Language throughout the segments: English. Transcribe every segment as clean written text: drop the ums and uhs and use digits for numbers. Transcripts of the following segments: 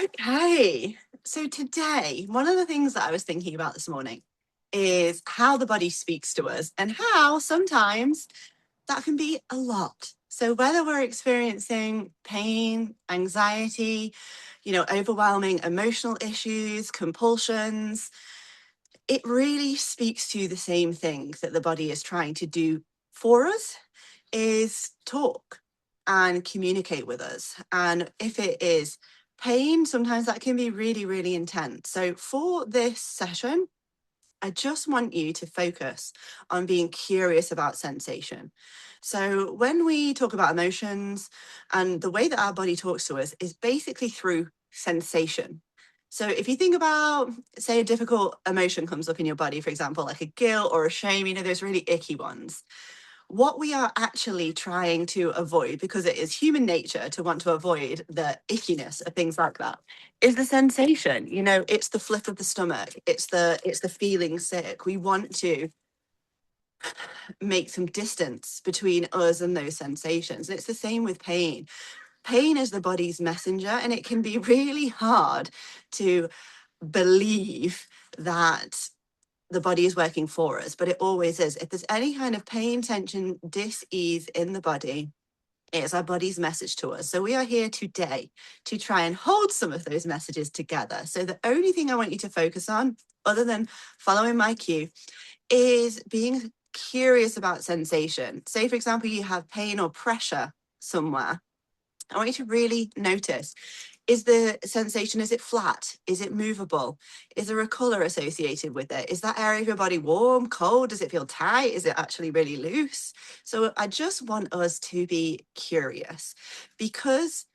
Okay, so today, one of the things that I was thinking about this morning is how the body speaks to us and how sometimes that can be a lot. So whether we're experiencing pain, anxiety, overwhelming emotional issues, compulsions, it really speaks to the same thing that the body is trying to do for us, is talk and communicate with us. And if it is pain, sometimes that can be really, really intense. So for this session, I just want you to focus on being curious about sensation. So when we talk about emotions, and the way that our body talks to us is basically through sensation. So if you think about, say, a difficult emotion comes up in your body, for example, like a guilt or a shame, those really icky ones. What we are actually trying to avoid, because it is human nature to want to avoid the ickiness of things like that, is the sensation. It's the flip of the stomach, it's the feeling sick. We want to make some distance between us and those sensations. And it's the same with pain. Pain is the body's messenger, and it can be really hard to believe that the body is working for us, but it always is. If there's any kind of pain, tension, dis-ease in the body, it's our body's message to us. So we are here today to try and hold some of those messages together. So the only thing I want you to focus on, other than following my cue, is being curious about sensation. Say, for example, you have pain or pressure somewhere. I want you to really notice, is the sensation, is it flat? Is it movable? Is there a color associated with it? Is that area of your body warm, cold? Does it feel tight? Is it actually really loose? So I just want us to be curious, because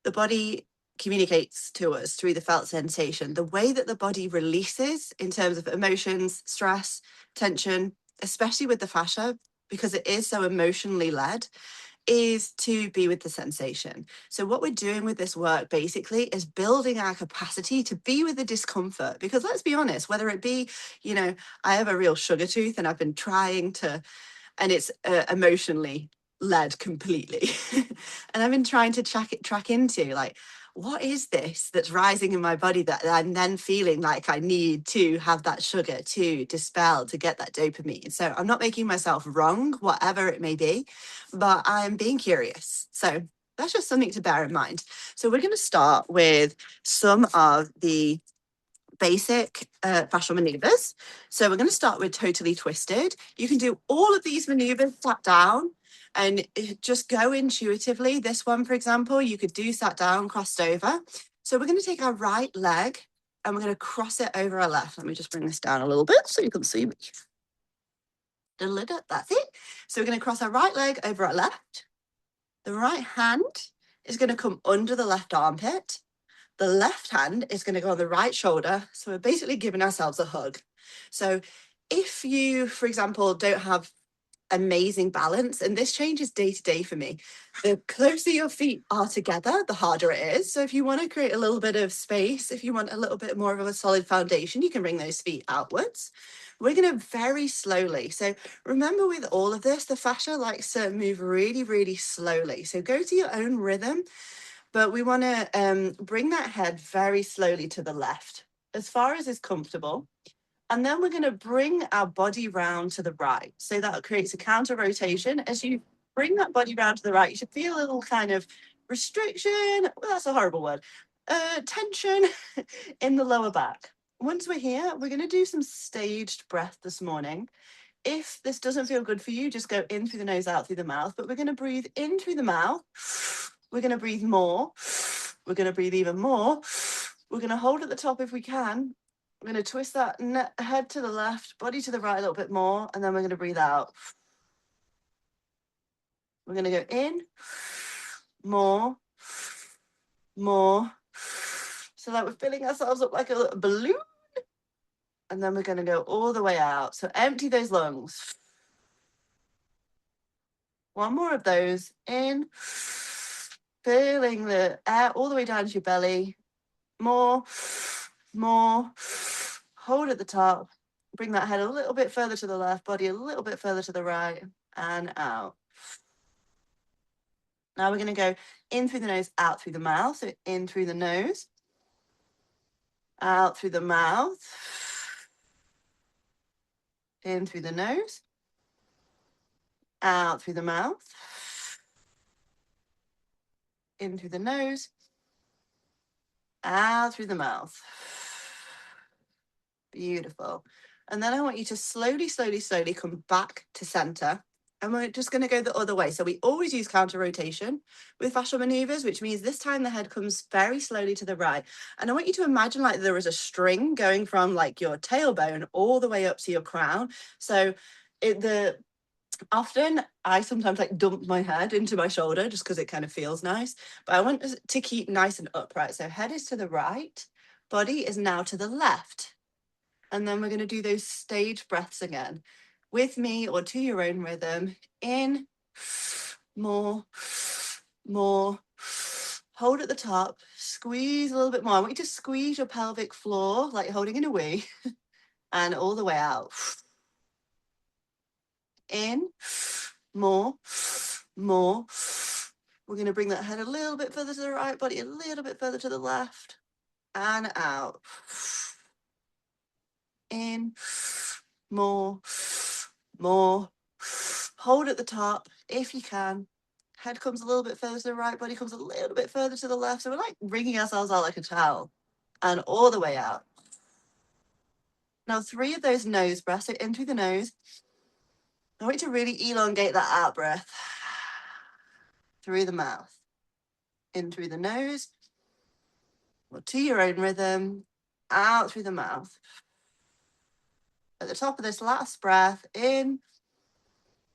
the body communicates to us through the felt sensation. The way that the body releases in terms of emotions, stress, tension, especially with the fascia, because it is so emotionally led, is to be with the sensation. So what we're doing with this work basically is building our capacity to be with the discomfort, because let's be honest, whether it be, I have a real sugar tooth and I've been trying to, and it's emotionally led completely. And I've been trying to track into, like, what is this that's rising in my body that I'm then feeling like I need to have that sugar to dispel, to get that dopamine. So I'm not making myself wrong, whatever it may be, but I'm being curious. So that's just something to bear in mind. So we're going to start with some of the basic fascial maneuvers. So we're going to start with totally twisted. You can do all of these maneuvers sat down and just go intuitively. This one, for example, you could do sat down, crossed over. So we're going to take our right leg and we're going to cross it over our left. Let me just bring this down a little bit so you can see me. That's it. So we're going to cross our right leg over our left. The right hand is going to come under the left armpit. The left hand is going to go on the right shoulder. So we're basically giving ourselves a hug. So if you, for example, don't have amazing balance, and this changes day to day for me, the closer your feet are together, the harder it is. So if you want to create a little bit of space, if you want a little bit more of a solid foundation, you can bring those feet outwards. We're going to very slowly. So remember, with all of this, the fascia likes to move really, really slowly. So go to your own rhythm. But we want to bring that head very slowly to the left, as far as is comfortable. And then we're going to bring our body round to the right. So that creates a counter rotation. As you bring that body round to the right, you should feel a little kind of restriction. Well, that's a horrible word. Tension in the lower back. Once we're here, we're going to do some staged breath this morning. If this doesn't feel good for you, just go in through the nose, out through the mouth. But we're going to breathe in through the mouth. We're going to breathe more. We're going to breathe even more. We're going to hold at the top if we can. We're going to twist that head to the left, body to the right a little bit more, and then we're going to breathe out. We're going to go in, more, so that we're filling ourselves up like a little balloon. And then we're going to go all the way out. So empty those lungs. One more of those. In, filling the air all the way down to your belly. More. Hold at the top. Bring that head a little bit further to the left, body a little bit further to the right, and out. Now we're going to go in through the nose, out through the mouth. So in through the nose, Out through the mouth. In through the nose. Out through the mouth. In through the nose. Out through the mouth. Beautiful. And then I want you to slowly, slowly, slowly come back to center. And we're just going to go the other way. So we always use counter rotation with fascial maneuvers, which means this time the head comes very slowly to the right. And I want you to imagine like there is a string going from like your tailbone all the way up to your crown. So often I sometimes like dump my head into my shoulder just because it kind of feels nice. But I want to keep nice and upright. So head is to the right, body is now to the left. And then we're going to do those stage breaths again with me or to your own rhythm. In, more, more. Hold at the top, squeeze a little bit more. I want you to squeeze your pelvic floor like holding in a wee and all the way out. In, more, more. We're going to bring that head a little bit further to the right, body a little bit further to the left and out. In, more, more. Hold at the top if you can. Head comes a little bit further to the right, body comes a little bit further to the left. So we're like wringing ourselves out like a towel and all the way out. Now 3 of those nose breaths, so in through the nose. I want you to really elongate that out breath through the mouth. In through the nose, or to your own rhythm, out through the mouth. At the top of this last breath, in,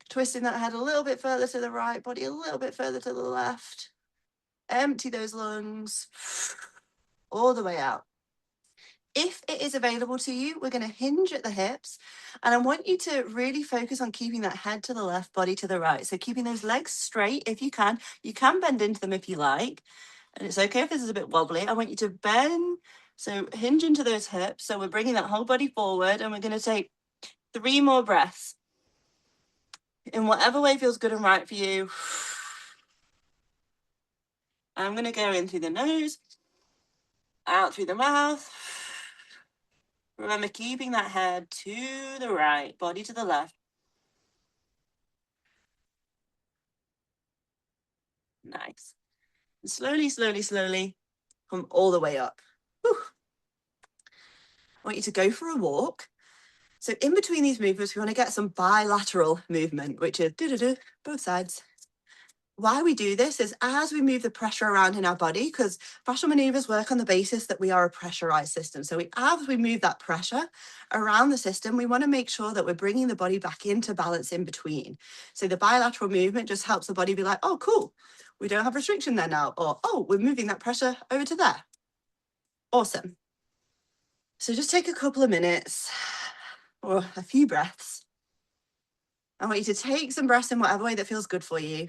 twisting that head a little bit further to the right, body a little bit further to the left. Empty those lungs all the way out. If it is available to you, we're going to hinge at the hips. And I want you to really focus on keeping that head to the left, body to the right. So keeping those legs straight if you can. You can bend into them if you like. And it's okay if this is a bit wobbly. I want you to bend. So hinge into those hips. So we're bringing that whole body forward. And we're going to take 3 more breaths. In whatever way feels good and right for you. I'm going to go in through the nose, out through the mouth. Remember, keeping that head to the right, body to the left. Nice. And slowly, slowly, slowly, come all the way up. Whew. I want you to go for a walk. So in between these movements, we want to get some bilateral movement, which is both sides. Why we do this is as we move the pressure around in our body, because fascial maneuvers work on the basis that we are a pressurized system. So as we move that pressure around the system, we want to make sure that we're bringing the body back into balance in between. So the bilateral movement just helps the body be like, oh, cool, we don't have restriction there now. Or, oh, we're moving that pressure over to there. Awesome. So just take a couple of minutes or a few breaths. I want you to take some breaths in whatever way that feels good for you.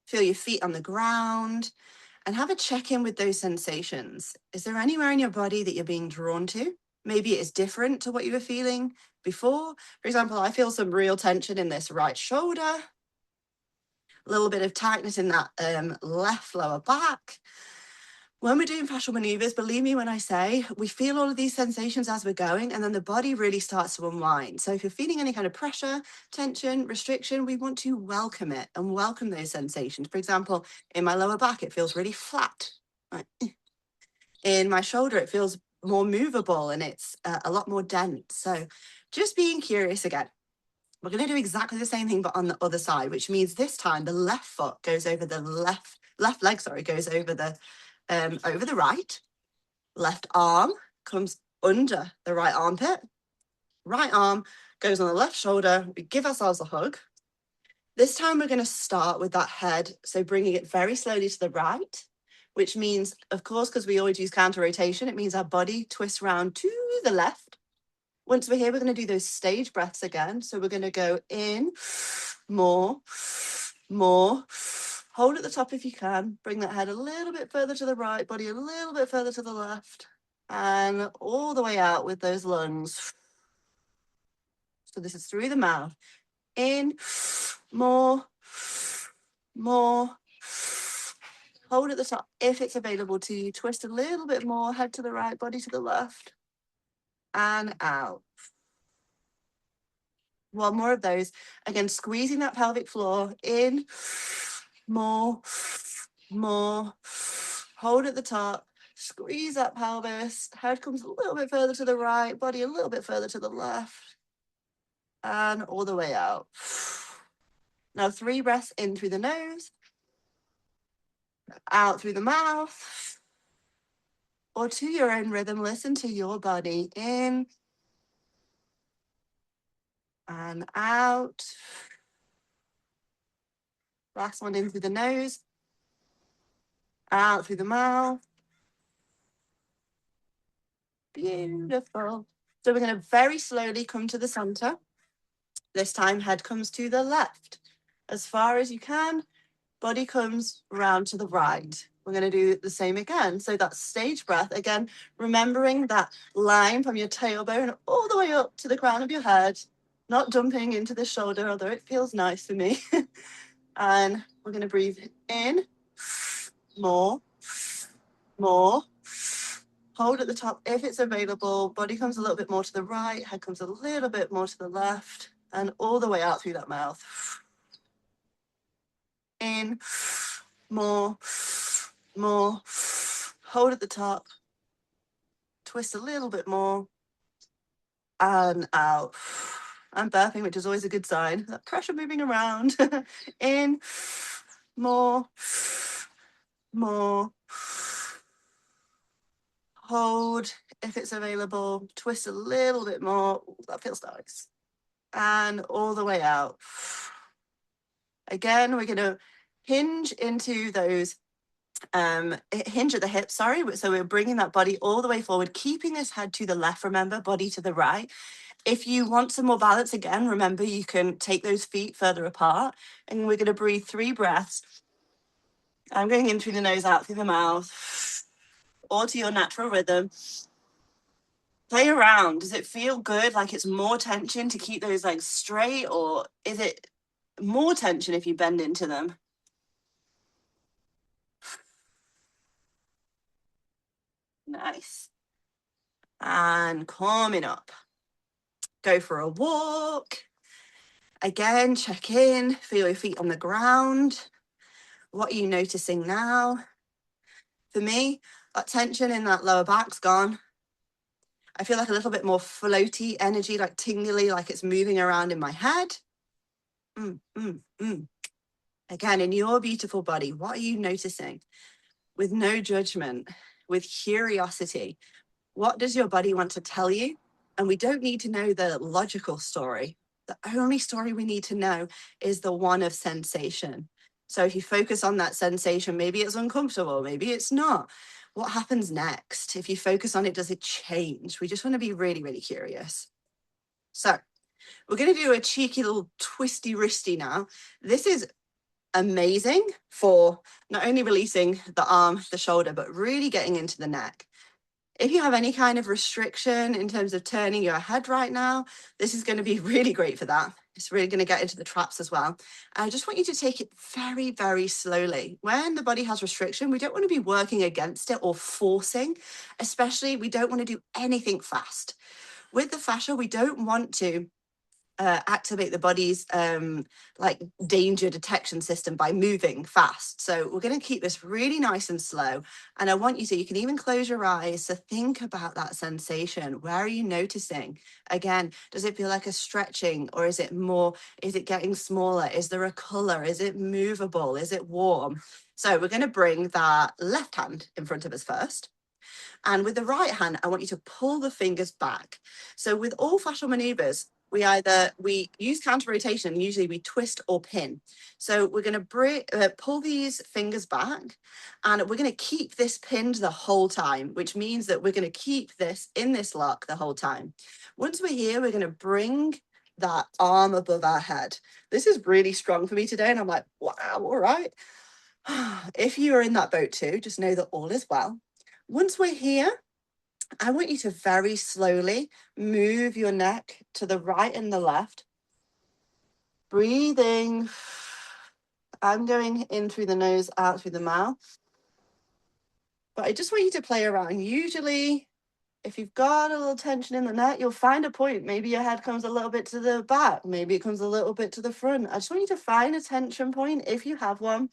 Feel your feet on the ground and have a check-in with those sensations. Is there anywhere in your body that you're being drawn to? Maybe it is different to what you were feeling before. For example, I feel some real tension in this right shoulder, a little bit of tightness in that left lower back. When we're doing fascial maneuvers, believe me when I say, we feel all of these sensations as we're going, and then the body really starts to unwind. So if you're feeling any kind of pressure, tension, restriction, we want to welcome it and welcome those sensations. For example, in my lower back, it feels really flat. Right? In my shoulder, it feels more movable and it's a lot more dense. So just being curious again. We're going to do exactly the same thing, but on the other side, which means this time the left foot goes over the left leg, goes over the right. Left arm comes under the right armpit. Right arm goes on the left shoulder. We give ourselves a hug. This time we're going to start with that head. So bringing it very slowly to the right, which means, of course, because we always use counter rotation, it means our body twists around to the left. Once we're here, we're going to do those stage breaths again. So we're going to go in, more. Hold at the top if you can. Bring that head a little bit further to the right, body a little bit further to the left. And all the way out with those lungs. So this is through the mouth. In, more. Hold at the top if it's available to you. Twist a little bit more, head to the right, body to the left, and out. One more of those. Again, squeezing that pelvic floor in, more. Hold at the top, squeeze that pelvis, head comes a little bit further to the right, body a little bit further to the left, and all the way out. Now 3 breaths in through the nose, out through the mouth, or to your own rhythm. Listen to your body. In and out. Last one in through the nose, out through the mouth. Beautiful. So we're going to very slowly come to the center. This time, head comes to the left. As far as you can, body comes round to the right. We're going to do the same again. So that stage breath, again, remembering that line from your tailbone all the way up to the crown of your head, not dumping into the shoulder, although it feels nice for me. And we're going to breathe in, more. Hold at the top if it's available. Body comes a little bit more to the right, head comes a little bit more to the left, and all the way out through that mouth. In, more. Hold at the top. Twist a little bit more. And out. I'm burping, which is always a good sign. That pressure moving around. In, more. Hold if it's available. Twist a little bit more. Ooh, that feels nice. And all the way out. Again, we're going to hinge into those, hinge at the hips, sorry. So we're bringing that body all the way forward, keeping this head to the left, remember, body to the right. If you want some more balance, again, remember, you can take those feet further apart. And we're going to breathe 3 breaths. I'm going in through the nose, out through the mouth, or to your natural rhythm. Play around. Does it feel good? Like it's more tension to keep those legs straight, or is it more tension if you bend into them? Nice. And coming up. Go for a walk. Again, check in, feel your feet on the ground. What are you noticing now? For me, that tension in that lower back's gone. I feel like a little bit more floaty energy, like tingly, like it's moving around in my head. Again, in your beautiful body, what are you noticing? With no judgment, with curiosity. What does your body want to tell you? And we don't need to know the logical story. The only story we need to know is the one of sensation. So if you focus on that sensation, maybe it's uncomfortable, maybe it's not. What happens next? If you focus on it, does it change? We just want to be really, really curious. So we're going to do a cheeky little twisty wristy now. This is amazing for not only releasing the arm, the shoulder, but really getting into the neck. If you have any kind of restriction in terms of turning your head right now, this is going to be really great for that. It's really going to get into the traps as well. I just want you to take it very, very slowly. When the body has restriction, we don't want to be working against it or forcing, especially we don't want to do anything fast. With the fascia, we don't want to activate the body's like danger detection system by moving fast. So we're going to keep this really nice and slow. And I want you to, you can even close your eyes to think about that sensation. Where are you noticing? Again, does it feel like a stretching, or is it more, is it getting smaller? Is there a color? Is it movable? Is it warm? So we're going to bring that left hand in front of us first. And with the right hand, I want you to pull the fingers back. So with all fascial maneuvers, we use counter rotation, usually we twist or pin. So we're going to pull these fingers back, and we're going to keep this pinned the whole time, which means that we're going to keep this in this lock the whole time. Once we're here, we're going to bring that arm above our head. This is really strong for me today, and I'm like, wow, all right. If you are in that boat too, just know that all is well. Once we're here, I want you to very slowly move your neck to the right and the left. Breathing. I'm going in through the nose, out through the mouth. But I just want you to play around. Usually, if you've got a little tension in the neck, you'll find a point. Maybe your head comes a little bit to the back. Maybe it comes a little bit to the front. I just want you to find a tension point if you have one.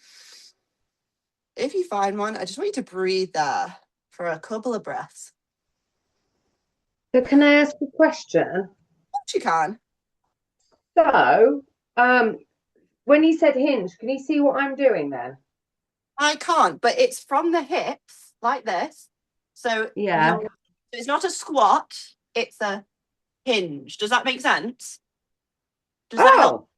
If you find one, I just want you to breathe there for a couple of breaths. So can I ask a question? Of course you can. So, when you said hinge, can you see what I'm doing then? I can't, but it's from the hips like this. So Yeah. it's not a squat, it's a hinge. Does that make sense? Does that help?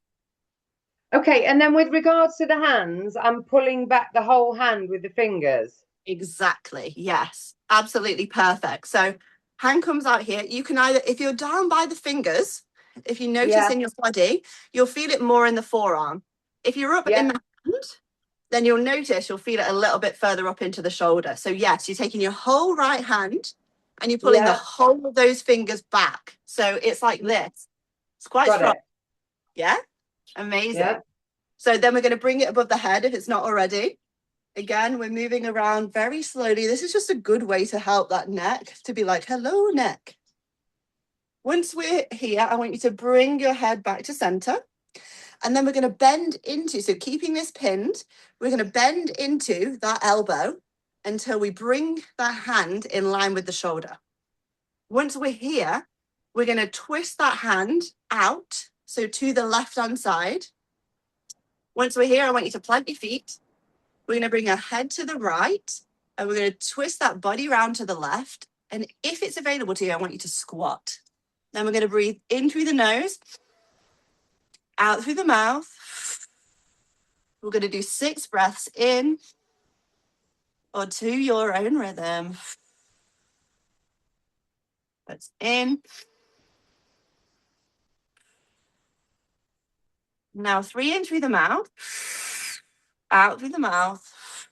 Oh, okay. And then with regards to the hands, I'm pulling back the whole hand with the fingers. Exactly. Yes. Absolutely perfect. So hand comes out here. You can either, if you're down by the fingers, if you notice Yeah. in your body, you'll feel it more in the forearm. If you're up in Yeah. the hand, then you'll notice you'll feel it a little bit further up into the shoulder. So yes, you're taking your whole right hand and you're pulling the Yeah. whole of those fingers back. So it's like this. It's quite Got strong. it. Yeah. Amazing. Yeah. So then we're going to bring it above the head if it's not already. Again, we're moving around very slowly. This is just a good way to help that neck to be like, hello, neck. Once we're here, I want you to bring your head back to center. And then we're going to bend into, so keeping this pinned, we're going to bend into that elbow until we bring that hand in line with the shoulder. Once we're here, we're going to twist that hand out, so to the left-hand side. Once we're here, I want you to plant your feet. We're going to bring our head to the right, and we're going to twist that body round to the left. And if it's available to you, I want you to squat. Then we're going to breathe in through the nose, out through the mouth. We're going to do 6 breaths in or to your own rhythm. That's in. Now 3 in through the mouth, out through the mouth.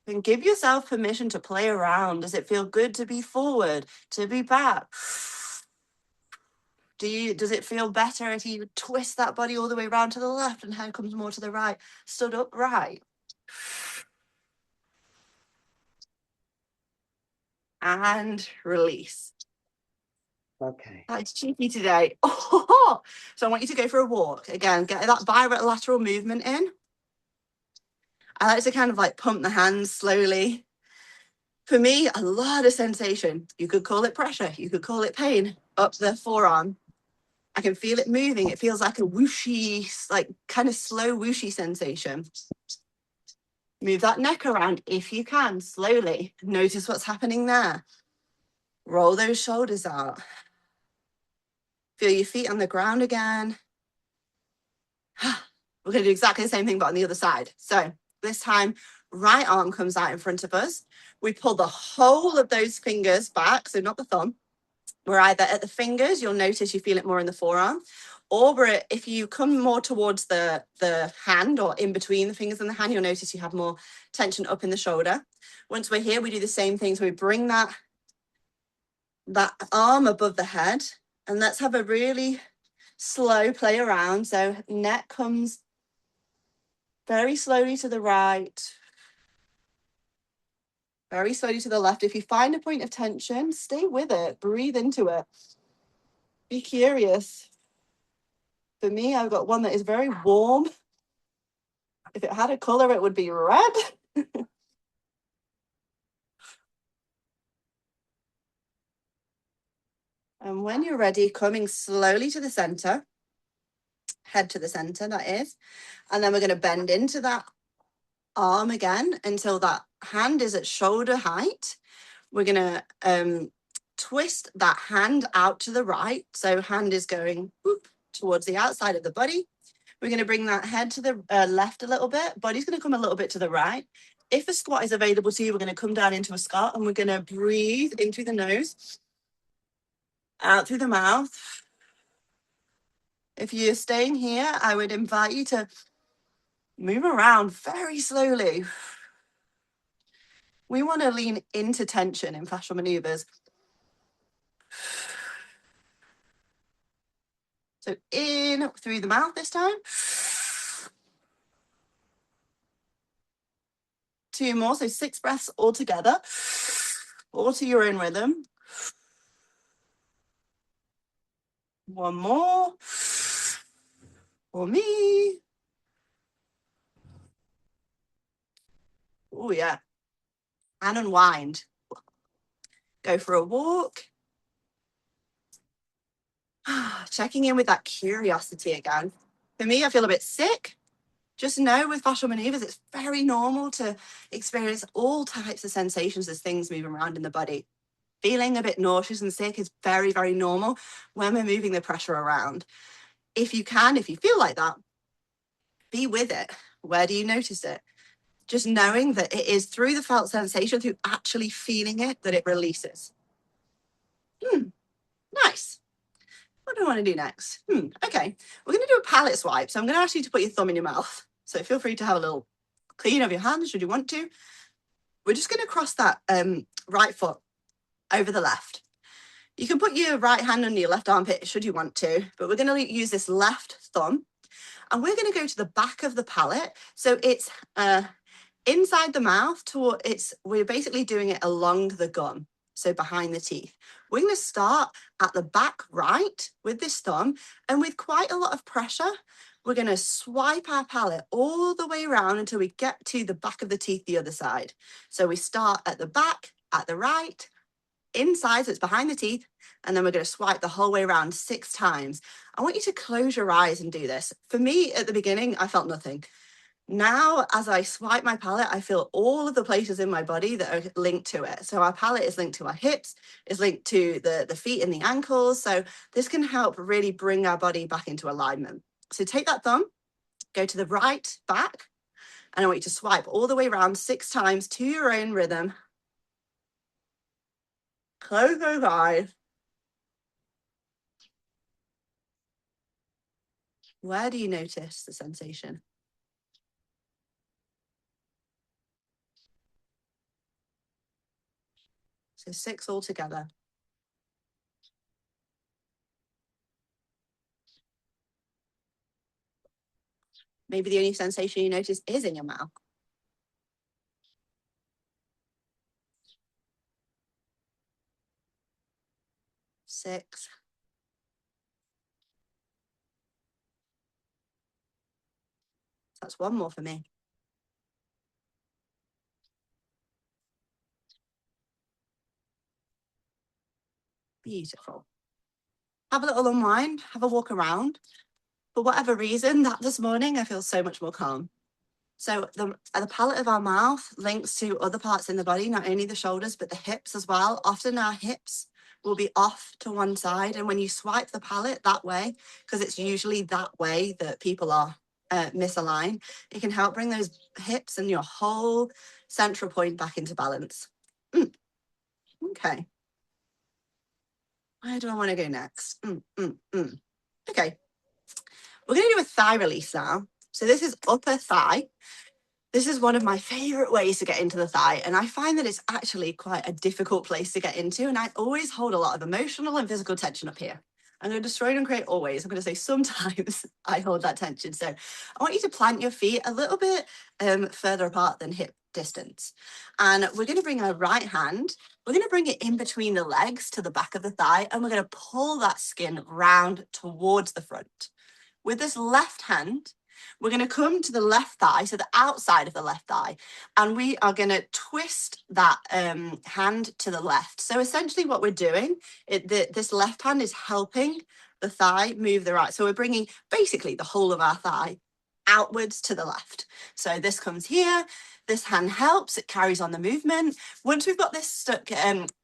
And give yourself permission to play around. Does it feel good to be forward, to be back? Does it feel better if you twist that body all the way around to the left and head comes more to the right? Stood up right. And release. Okay. That's cheeky today. Oh, so I want you to go for a walk. Again, get that bilateral movement in. I like to kind of like pump the hands slowly. For me, a lot of sensation. You could call it pressure. You could call it pain up the forearm. I can feel it moving. It feels like a whooshy, like kind of slow whooshy sensation. Move that neck around if you can, slowly. Notice what's happening there. Roll those shoulders out. Feel your feet on the ground again. We're going to do exactly the same thing, but on the other side. So this time, right arm comes out in front of us. We pull the whole of those fingers back, so not the thumb. We're either at the fingers, you'll notice you feel it more in the forearm, or if you come more towards the hand or in between the fingers and the hand, you'll notice you have more tension up in the shoulder. Once we're here, we do the same thing. So we bring that arm above the head, and let's have a really slow play around. So neck comes very slowly to the right, very slowly to the left. If you find a point of tension, stay with it, breathe into it. Be curious. For me, I've got one that is very warm. If it had a color, it would be red. And when you're ready, coming slowly to the center, head to the center, that is. And then we're going to bend into that arm again until that hand is at shoulder height. We're going to twist that hand out to the right. So hand is going towards the outside of the body. We're going to bring that head to the left a little bit. Body's going to come a little bit to the right. If a squat is available to you, we're going to come down into a squat and we're going to breathe in through the nose, out through the mouth. If you're staying here, I would invite you to move around very slowly. We want to lean into tension in fascial maneuvers. So in through the mouth this time. 2 more. So 6 breaths all together, all to your own rhythm. 1 more for me. Oh, yeah. And unwind. Go for a walk. Checking in with that curiosity again. For me, I feel a bit sick. Just know with fascial maneuvers, it's very normal to experience all types of sensations as things move around in the body. Feeling a bit nauseous and sick is very, very normal when we're moving the pressure around. If you feel like that, be with it. Where do you notice it? Just knowing that it is through the felt sensation, through actually feeling it, that it releases. Nice. What do I want to do next? Okay, we're going to do a palate swipe. So I'm going to ask you to put your thumb in your mouth. So feel free to have a little clean of your hands should you want to. We're just going to cross that right foot over the left. You can put your right hand under your left armpit should you want to, but we're going to use this left thumb and we're going to go to the back of the palate. So it's inside the mouth, we're basically doing it along the gum, so behind the teeth. We're going to start at the back right with this thumb, and with quite a lot of pressure, we're going to swipe our palate all the way around until we get to the back of the teeth the other side. So we start at the back, at the right, inside, so it's behind the teeth, and then we're going to swipe the whole way around 6 times. I want you to close your eyes and do this. For me, at the beginning, I felt nothing. Now, as I swipe my palate, I feel all of the places in my body that are linked to it. So our palate is linked to our hips, is linked to the feet and the ankles. So this can help really bring our body back into alignment. So take that thumb, go to the right back, and I want you to swipe all the way around 6 times to your own rhythm. Close those eyes. Where do you notice the sensation? So 6 altogether. Maybe the only sensation you notice is in your mouth. 6. That's 1 more for me. Beautiful. Have a little unwind, have a walk around. For whatever reason, that this morning, I feel so much more calm. So the palate of our mouth links to other parts in the body, not only the shoulders, but the hips as well. Often our hips will be off to one side. And when you swipe the palate that way, because it's usually that way that people are misaligned, it can help bring those hips and your whole central point back into balance. Okay. Where do I want to go next? Okay. We're going to do a thigh release now. So this is upper thigh. This is one of my favorite ways to get into the thigh. And I find that it's actually quite a difficult place to get into. And I always hold a lot of emotional and physical tension up here. I'm going to destroy and create always. I'm going to say sometimes I hold that tension. So I want you to plant your feet a little bit further apart than hip distance. And we're going to bring our right hand, we're going to bring it in between the legs to the back of the thigh. And we're going to pull that skin round towards the front. With this left hand, we're going to come to the left thigh, so the outside of the left thigh, and we are going to twist that hand to the left. So essentially what we're doing, this left hand is helping the thigh move the right. So we're bringing basically the whole of our thigh outwards to the left. So this comes here, this hand helps, it carries on the movement. Once we've got this stuck,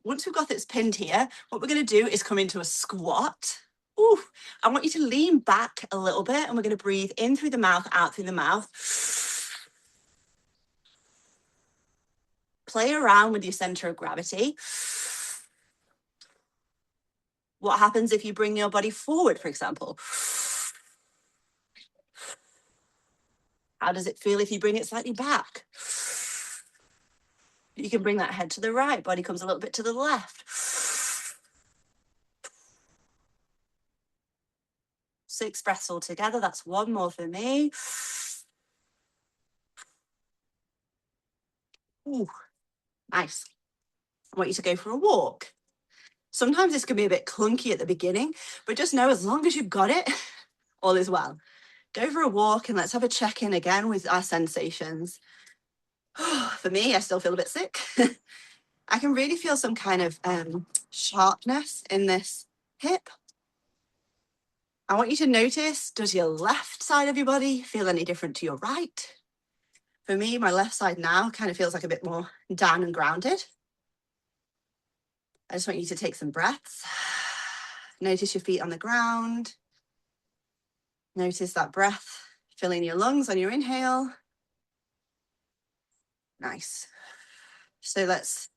once we've got this pinned here, what we're going to do is come into a squat. Ooh, I want you to lean back a little bit and we're going to breathe in through the mouth, out through the mouth. Play around with your center of gravity. What happens if you bring your body forward, for example? How does it feel if you bring it slightly back? You can bring that head to the right, body comes a little bit to the left. 6 breaths all together. That's 1 more for me. Ooh, nice. I want you to go for a walk. Sometimes this can be a bit clunky at the beginning, but just know as long as you've got it, all is well. Go for a walk and let's have a check-in again with our sensations. For me, I still feel a bit sick. I can really feel some kind of sharpness in this hip. I want you to notice, does your left side of your body feel any different to your right? For me, my left side now kind of feels like a bit more down and grounded. I just want you to take some breaths. Notice your feet on the ground. Notice that breath filling your lungs on your inhale. Nice. So let's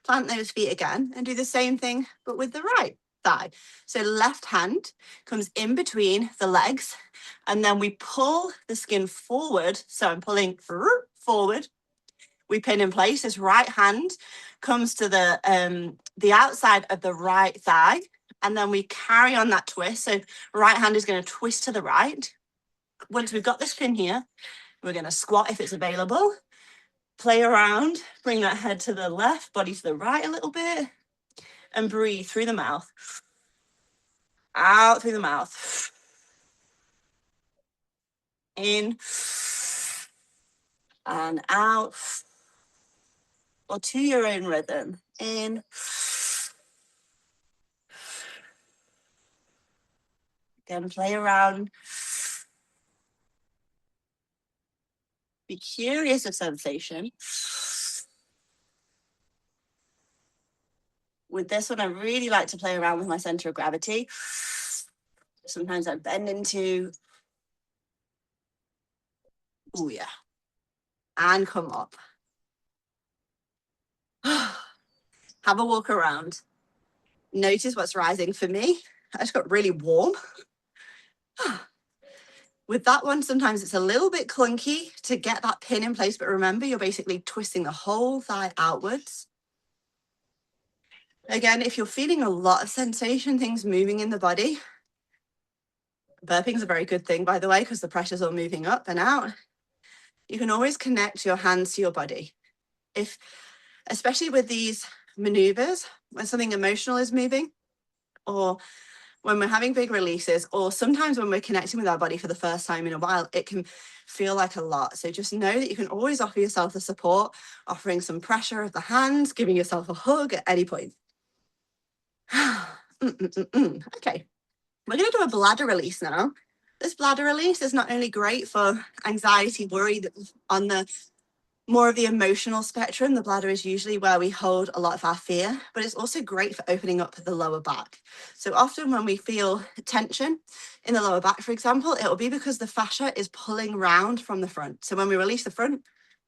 plant those feet again and do the same thing, but with the right thigh. So left hand comes in between the legs, and then we pull the skin forward. So I'm pulling forward. We pin in place. This right hand comes to the outside of the right thigh, and then we carry on that twist. So right hand is going to twist to the right. Once we've got this pin here, we're going to squat if it's available. Play around, bring that head to the left, body to the right a little bit, and breathe through the mouth. Out through the mouth. In and out, or to your own rhythm. In. Again, play around. Be curious of sensation. With this one, I really like to play around with my center of gravity. Sometimes I bend into, oh yeah, and come up. Have a walk around. Notice what's rising for me. I just got really warm. With that one, sometimes it's a little bit clunky to get that pin in place, but remember, you're basically twisting the whole thigh outwards. Again, if you're feeling a lot of sensation, things moving in the body, burping is a very good thing, by the way, because the pressure's all moving up and out. You can always connect your hands to your body. If, especially with these maneuvers, when something emotional is moving, or when we're having big releases, or sometimes when we're connecting with our body for the first time in a while, it can feel like a lot. So just know that you can always offer yourself the support, offering some pressure of the hands, giving yourself a hug at any point. Okay, we're going to do a bladder release now. This bladder release is not only great for anxiety, worry on the more of the emotional spectrum. The bladder is usually where we hold a lot of our fear, but it's also great for opening up the lower back. So often when we feel tension in the lower back, for example, it will be because the fascia is pulling round from the front. So when we release the front,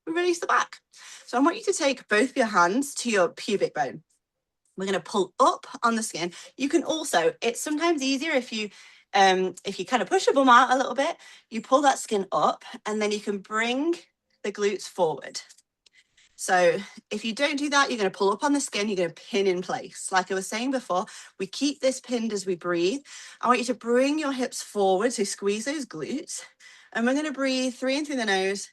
we release the back. So I want you to take both of your hands to your pubic bone. We're going to pull up on the skin. You can also, it's sometimes easier if you kind of push your bum out a little bit, you pull that skin up, and then you can bring the glutes forward. So if you don't do that, you're going to pull up on the skin, you're going to pin in place. Like I was saying before, we keep this pinned as we breathe. I want you to bring your hips forward, so squeeze those glutes. And we're going to breathe 3 in through the nose,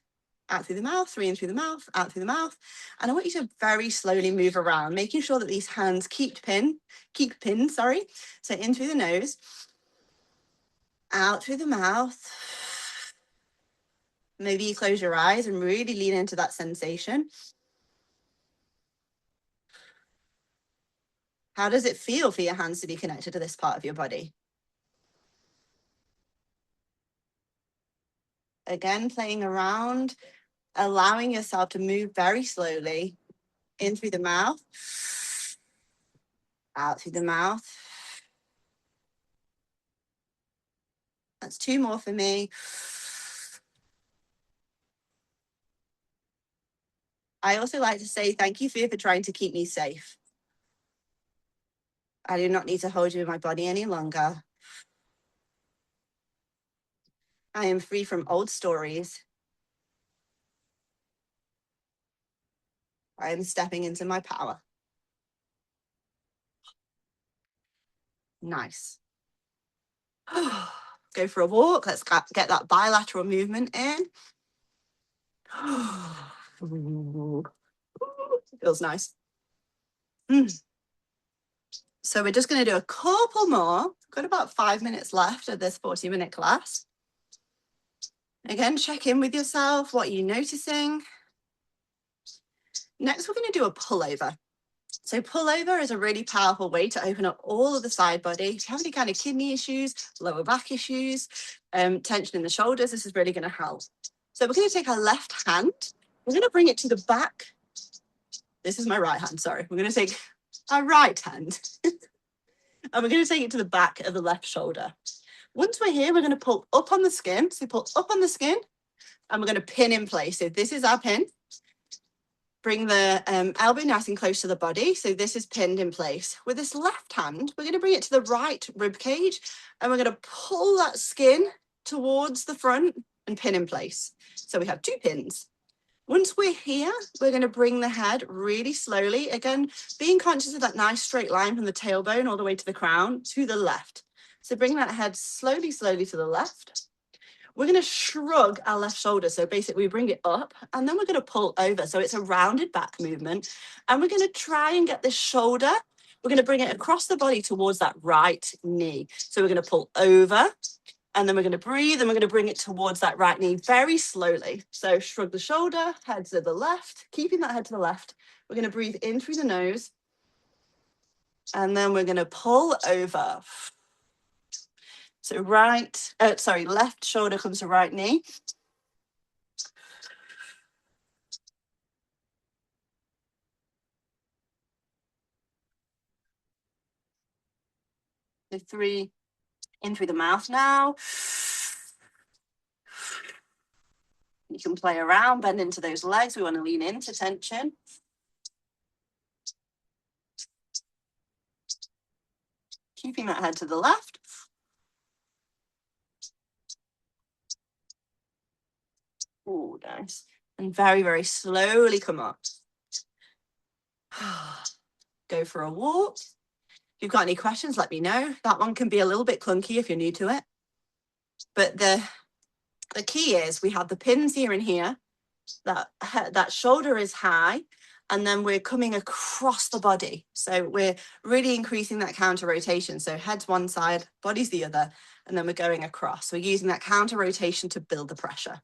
out through the mouth, 3 in through the mouth, out through the mouth. And I want you to very slowly move around, making sure that these hands keep pinned, sorry. So in through the nose, out through the mouth. Maybe you close your eyes and really lean into that sensation. How does it feel for your hands to be connected to this part of your body? Again, playing around, allowing yourself to move very slowly in through the mouth, out through the mouth. That's 2 more for me. I also like to say thank you for trying to keep me safe. I do not need to hold you in my body any longer. I am free from old stories. I am stepping into my power. Nice. Go for a walk. Let's get that bilateral movement in. Feels nice. So we're just going to do a couple more. We've got about 5 minutes left of this 40-minute class. Again, check in with yourself. What are you noticing? Next, we're going to do a pullover. So pullover is a really powerful way to open up all of the side body. If you have any kind of kidney issues, lower back issues, tension in the shoulders, this is really going to help. So we're going to take our left hand. We're going to bring it to the back. This is my right hand, sorry. We're going to take our right hand and we're going to take it to the back of the left shoulder. Once we're here, we're going to pull up on the skin. So pull up on the skin and we're going to pin in place. So this is our pin. Bring the elbow nice and close to the body. So this is pinned in place. With this left hand, we're going to bring it to the right rib cage and we're going to pull that skin towards the front and pin in place. So we have 2 pins. Once we're here, we're going to bring the head really slowly. Again, being conscious of that nice straight line from the tailbone all the way to the crown to the left. So bring that head slowly, slowly to the left. We're going to shrug our left shoulder. So basically we bring it up and then we're going to pull over. So it's a rounded back movement. And we're going to try and get this shoulder. We're going to bring it across the body towards that right knee. So we're going to pull over and then we're going to breathe and we're going to bring it towards that right knee very slowly. So shrug the shoulder, head to the left, keeping that head to the left. We're going to breathe in through the nose. And then we're going to pull over. So left shoulder comes to right knee. So 3 in through the mouth now. You can play around, bend into those legs. We want to lean into tension. Keeping that head to the left. Oh, nice. And very, very slowly come up. Go for a walk. If you've got any questions, let me know. That one can be a little bit clunky if you're new to it. But the key is we have the pins here and here. That shoulder is high. And then we're coming across the body. So we're really increasing that counter rotation. So head's one side, body's the other. And then we're going across. We're using that counter rotation to build the pressure.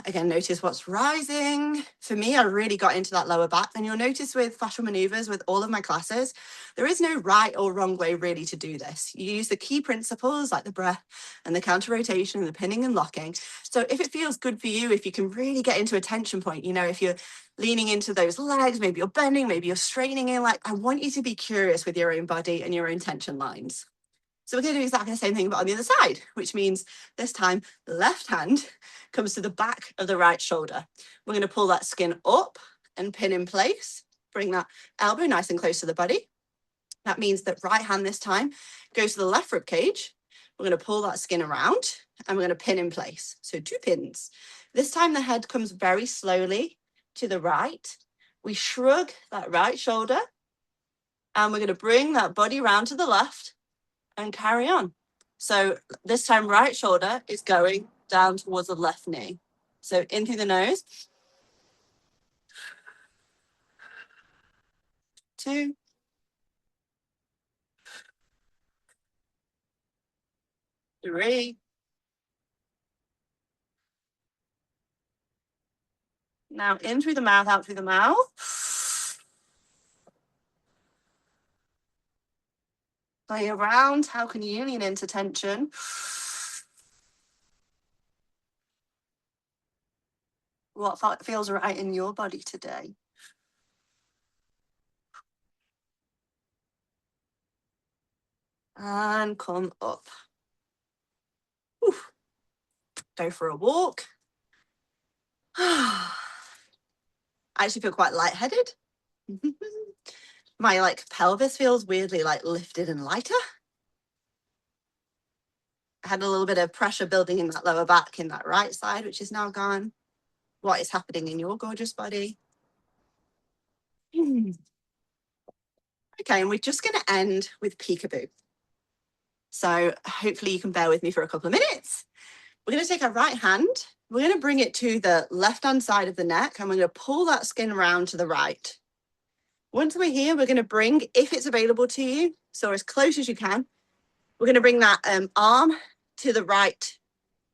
Again, notice what's rising. For me, I really got into that lower back. And you'll notice with fascial maneuvers, with all of my classes, there is no right or wrong way really to do this. You use the key principles like the breath and the counter rotation and the pinning and locking. So if it feels good for you, if you can really get into a tension point, you know, if you're leaning into those legs, maybe you're bending, maybe you're straightening in, like I want you to be curious with your own body and your own tension lines. So we're going to do exactly the same thing, but on the other side, which means this time the left hand comes to the back of the right shoulder. We're going to pull that skin up and pin in place. Bring that elbow nice and close to the body. That means that right hand this time goes to the left rib cage. We're going to pull that skin around and we're going to pin in place. So 2 pins. This time the head comes very slowly to the right. We shrug that right shoulder and we're going to bring that body round to the left and carry on. So this time right shoulder is going down towards the left knee. So in through the nose. 2. 3. Now in through the mouth, out through the mouth. Play around. How can you lean into tension? What feels right in your body today? And come up. Oof. Go for a walk. I actually feel quite lightheaded. My pelvis feels weirdly lifted and lighter. I had a little bit of pressure building in that lower back in that right side, which is now gone. What is happening in your gorgeous body? Okay, and we're just going to end with peekaboo. So hopefully you can bear with me for a couple of minutes. We're going to take our right hand. We're going to bring it to the left-hand side of the neck, and we're going to pull that skin around to the right. Once we're here, we're going to bring, if it's available to you, so as close as you can, we're going to bring that arm to the right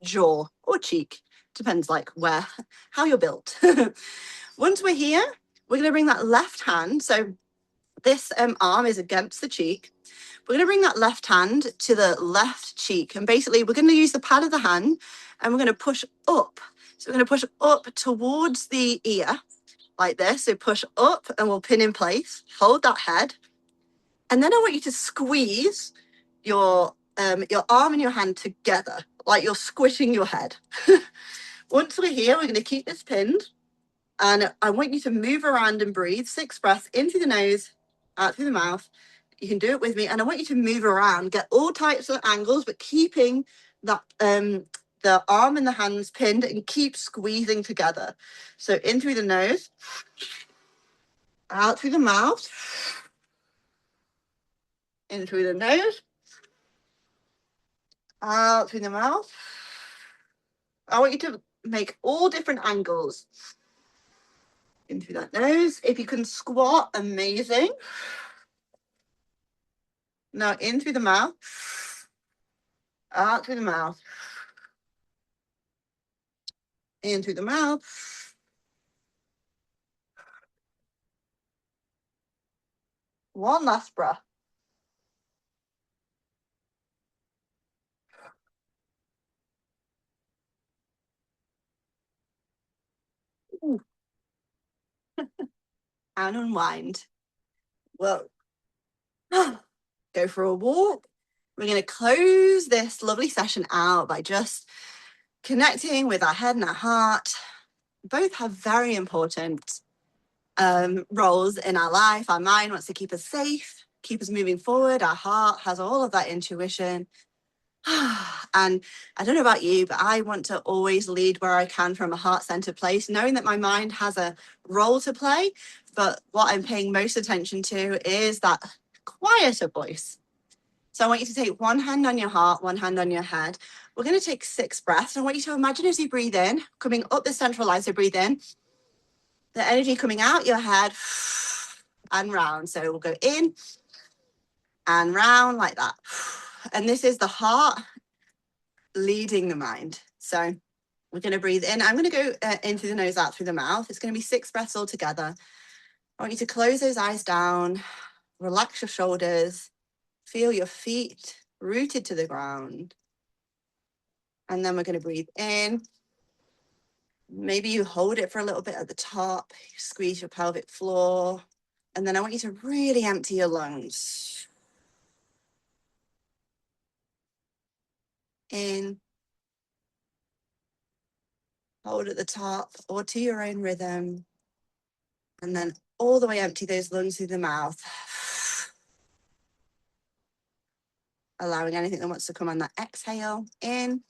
jaw or cheek. Depends like where, how you're built. Once we're here, we're going to bring that left hand. So this arm is against the cheek. We're going to bring that left hand to the left cheek. And basically, we're going to use the pad of the hand and we're going to push up. So we're going to push up towards the ear like this. So push up and we'll pin in place. Hold that head. And then I want you to squeeze your arm and your hand together, like you're squishing your head. Once we're here, we're going to keep this pinned. And I want you to move around and breathe. 6 breaths in through the nose, out through the mouth. You can do it with me. And I want you to move around, get all types of angles, but keeping that the arm and the hands pinned and keep squeezing together. So in through the nose, out through the mouth, in through the nose, out through the mouth. I want you to make all different angles. In through that nose. If you can squat, amazing. Now in through the mouth, out through the mouth, in through the mouth. One last breath. And unwind. Well, go for a walk. We're going to close this lovely session out by just connecting with our head and our heart. Both have very important roles in our life. Our mind wants to keep us safe, keep us moving forward. Our heart has all of that intuition. And I don't know about you, but I want to always lead where I can from a heart-centered place, knowing that my mind has a role to play. But what I'm paying most attention to is that quieter voice. So I want you to take one hand on your heart, one hand on your head. We're going to take 6 breaths. And I want you to imagine as you breathe in, coming up the central line. So breathe in, the energy coming out your head and round. So we'll go in and round like that. And this is the heart leading the mind. So we're going to breathe in. I'm going to go in through the nose, out through the mouth. It's going to be 6 breaths all together. I want you to close those eyes down, relax your shoulders, feel your feet rooted to the ground. And then we're going to breathe in. Maybe you hold it for a little bit at the top, squeeze your pelvic floor. And then I want you to really empty your lungs. In. Hold at the top or to your own rhythm. And then all the way empty those lungs through the mouth. Allowing anything that wants to come on that exhale. In.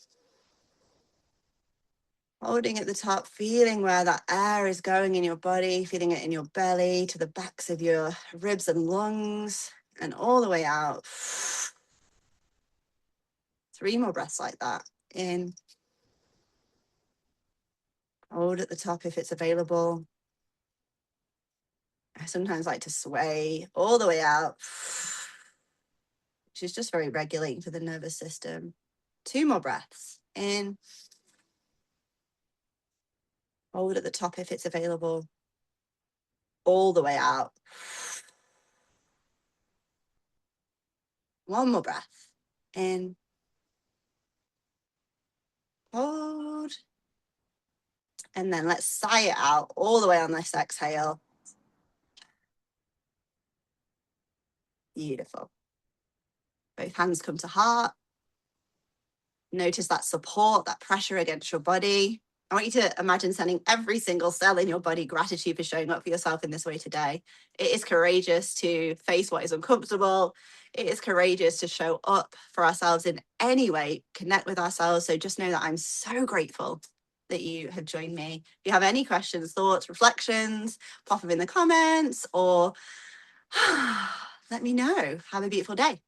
Holding at the top, feeling where that air is going in your body, feeling it in your belly, to the backs of your ribs and lungs, and all the way out. 3 more breaths like that. In. Hold at the top if it's available. I sometimes like to sway all the way out, which is just very regulating for the nervous system. 2 more breaths. In. Hold at the top if it's available. All the way out. 1 more breath. In. Hold. And then let's sigh it out all the way on this exhale. Beautiful. Both hands come to heart. Notice that support, that pressure against your body. I want you to imagine sending every single cell in your body gratitude for showing up for yourself in this way today. It is courageous to face what is uncomfortable. It is courageous to show up for ourselves in any way, connect with ourselves. So just know that I'm so grateful that you have joined me. If you have any questions, thoughts, reflections, pop them in the comments or let me know. Have a beautiful day.